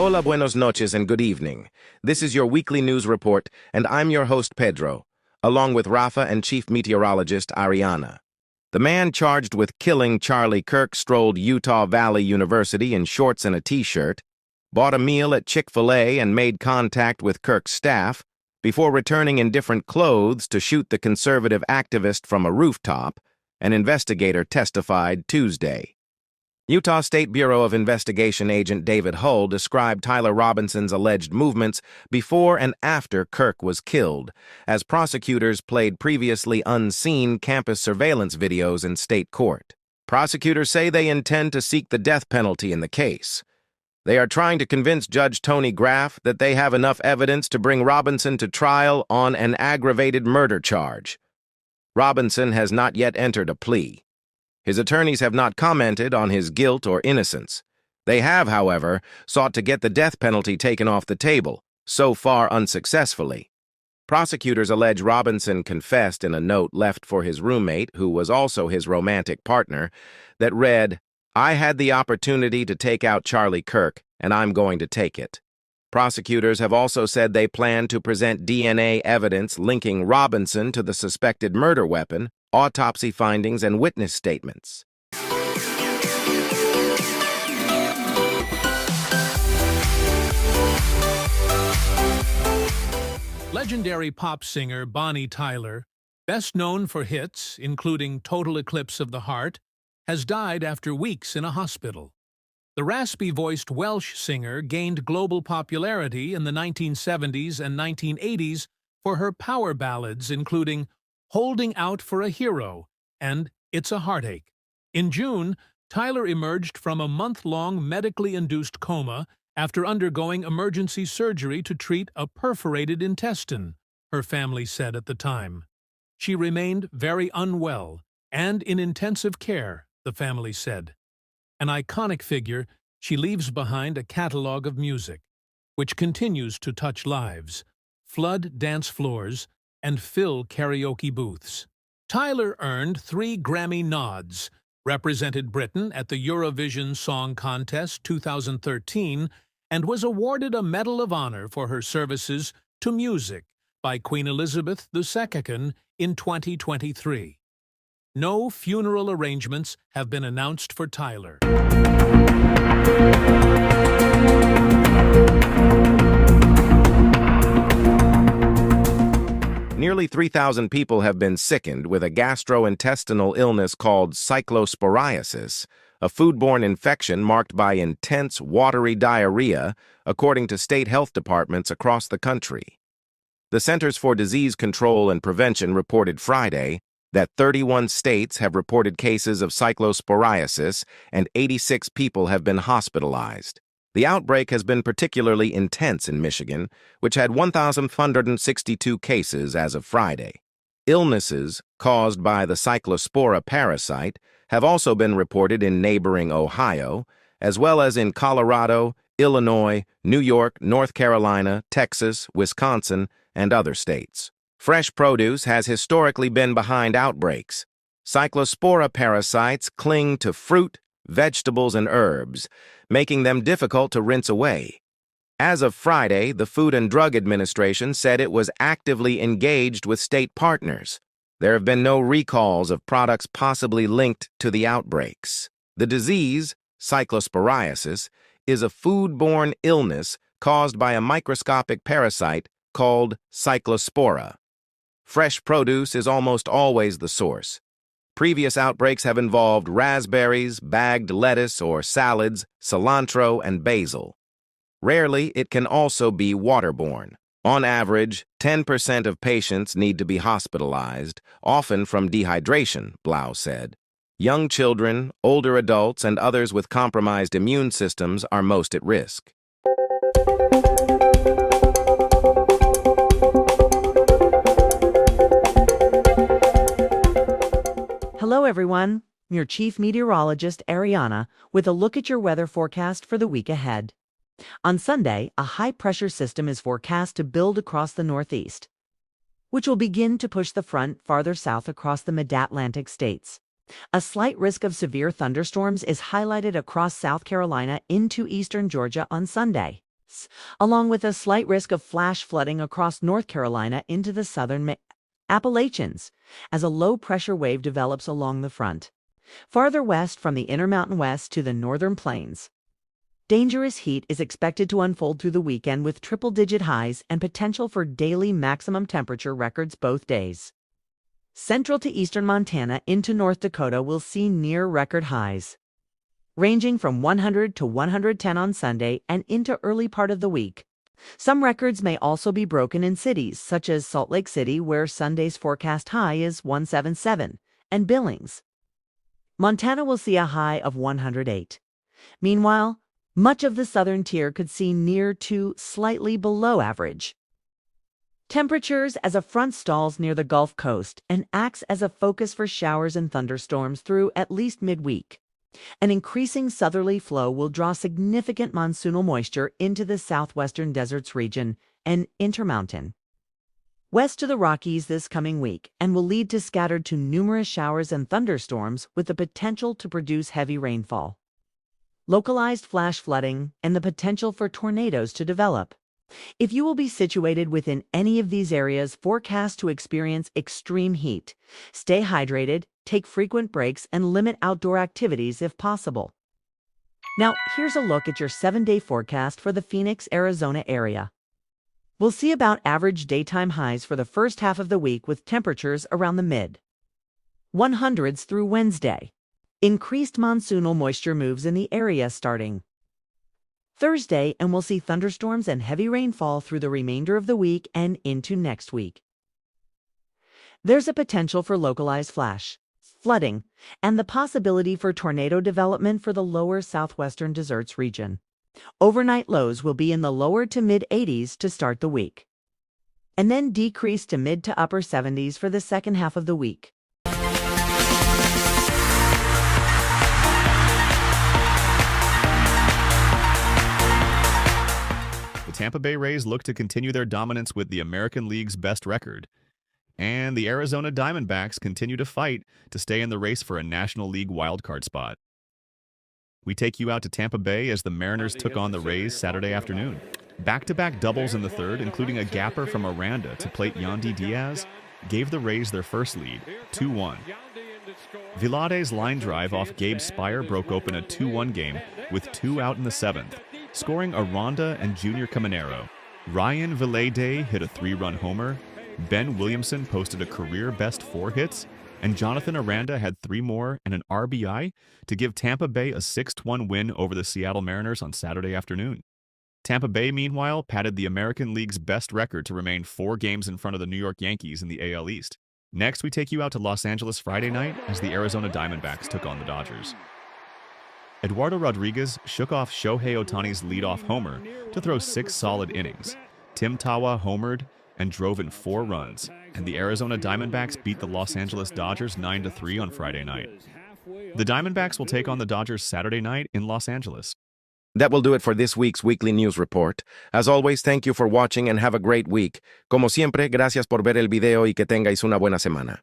Hola, buenos noches, and good evening. This is your weekly news report, and I'm your host, Pedro, along with Rafa and Chief Meteorologist Ariana. The man charged with killing Charlie Kirk strolled Utah Valley University in shorts and a t-shirt, bought a meal at Chick-fil-A and made contact with Kirk's staff before returning in different clothes to shoot the conservative activist from a rooftop, an investigator testified Tuesday. Utah State Bureau of Investigation agent David Hull described Tyler Robinson's alleged movements before and after Kirk was killed, as prosecutors played previously unseen campus surveillance videos in state court. Prosecutors say they intend to seek the death penalty in the case. They are trying to convince Judge Tony Graff that they have enough evidence to bring Robinson to trial on an aggravated murder charge. Robinson has not yet entered a plea. His attorneys have not commented on his guilt or innocence. They have, however, sought to get the death penalty taken off the table, so far unsuccessfully. Prosecutors allege Robinson confessed in a note left for his roommate, who was also his romantic partner, that read, "I had the opportunity to take out Charlie Kirk, and I'm going to take it." Prosecutors have also said they plan to present DNA evidence linking Robinson to the suspected murder weapon, autopsy findings, and witness statements. Legendary pop singer Bonnie Tyler, best known for hits including Total Eclipse of the Heart, has died after weeks in a hospital. The raspy-voiced Welsh singer gained global popularity in the 1970s and 1980s for her power ballads including Holding Out for a Hero and It's a Heartache. In June, Tyler emerged from a month-long medically induced coma after undergoing emergency surgery to treat a perforated intestine, her family said at the time. She remained very unwell and in intensive care, the family said. An iconic figure, she leaves behind a catalog of music, which continues to touch lives, flood dance floors, and fill karaoke booths. Tyler earned 3 Grammy nods, represented Britain at the Eurovision Song Contest 2013, and was awarded a Medal of Honor for her services to music by Queen Elizabeth II in 2023. No funeral arrangements have been announced for Tyler. Nearly 3,000 people have been sickened with a gastrointestinal illness called cyclosporiasis, a foodborne infection marked by intense, watery diarrhea, according to state health departments across the country. The Centers for Disease Control and Prevention reported Friday that 31 states have reported cases of cyclosporiasis and 86 people have been hospitalized. The outbreak has been particularly intense in Michigan, which had 1,162 cases as of Friday. Illnesses caused by the cyclospora parasite have also been reported in neighboring Ohio, as well as in Colorado, Illinois, New York, North Carolina, Texas, Wisconsin, and other states. Fresh produce has historically been behind outbreaks. Cyclospora parasites cling to fruit, vegetables, and herbs, making them difficult to rinse away. As of Friday, the Food and Drug Administration said it was actively engaged with state partners. There have been no recalls of products possibly linked to the outbreaks. The disease, cyclosporiasis, is a foodborne illness caused by a microscopic parasite called cyclospora. Fresh produce is almost always the source. Previous outbreaks have involved raspberries, bagged lettuce or salads, cilantro, and basil. Rarely, it can also be waterborne. On average, 10% of patients need to be hospitalized, often from dehydration, Blau said. Young children, older adults, and others with compromised immune systems are most at risk. Hello everyone, your Chief Meteorologist Ariana with a look at your weather forecast for the week ahead. On Sunday, a high-pressure system is forecast to build across the northeast, which will begin to push the front farther south across the mid-Atlantic states. A slight risk of severe thunderstorms is highlighted across South Carolina into eastern Georgia on Sunday. along with a slight risk of flash flooding across North Carolina into the southern Appalachians as a low-pressure wave develops along the front. Farther west from the Intermountain West to the northern plains, dangerous heat is expected to unfold through the weekend with triple-digit highs and potential for daily maximum temperature records both days. Central to eastern Montana into North Dakota will see near-record highs, ranging from 100 to 110 on Sunday and into early part of the week. Some records may also be broken in cities such as Salt Lake City, where Sunday's forecast high is 177, and Billings, Montana, will see a high of 108. Meanwhile, much of the southern tier could see near to slightly below average temperatures as a front stalls near the Gulf Coast and acts as a focus for showers and thunderstorms through at least midweek. An increasing southerly flow will draw significant monsoonal moisture into the southwestern deserts region and intermountain west to the Rockies this coming week and will lead to scattered to numerous showers and thunderstorms with the potential to produce heavy rainfall, localized flash flooding, and the potential for tornadoes to develop. If you will be situated within any of these areas forecast to experience extreme heat, stay hydrated, take frequent breaks, and limit outdoor activities if possible. Now, here's a look at your 7-day forecast for the Phoenix, Arizona area. We'll see about average daytime highs for the first half of the week with temperatures around the mid-100s through Wednesday. Increased monsoonal moisture moves in the area starting Thursday, and we'll see thunderstorms and heavy rainfall through the remainder of the week and into next week. There's a potential for localized flash flooding and the possibility for tornado development for the lower southwestern deserts region. Overnight lows will be in the lower to mid-80s to start the week, and then decrease to mid to upper 70s for the second half of the week. The Tampa Bay Rays look to continue their dominance with the American League's best record, and the Arizona Diamondbacks continue to fight to stay in the race for a National League wildcard spot. We take you out to Tampa Bay as the Mariners took on the Rays Saturday afternoon. Back-to-back doubles in the third, including a gapper from Aranda to plate Yandy Diaz, gave the Rays their first lead, 2-1. Vilade's line drive off Gabe Spire broke open a 2-1 game with 2 out in the seventh, scoring Aranda and Junior Caminero. Ryan Vilade hit a 3-run homer, Ben Williamson posted a career-best 4 hits, and Jonathan Aranda had 3 more and an RBI to give Tampa Bay a 6-1 win over the Seattle Mariners on Saturday afternoon. Tampa Bay, meanwhile, padded the American League's best record to remain 4 games in front of the New York Yankees in the AL East. Next, we take you out to Los Angeles Friday night as the Arizona Diamondbacks took on the Dodgers. Eduardo Rodriguez shook off Shohei Ohtani's leadoff homer to throw 6 solid innings. Tim Tawa homered and drove in 4 runs, and the Arizona Diamondbacks beat the Los Angeles Dodgers 9-3 on Friday night. The Diamondbacks will take on the Dodgers Saturday night in Los Angeles. That will do it for this week's weekly news report. As always, thank you for watching and have a great week. Como siempre, gracias por ver el video y que tengáis una buena semana.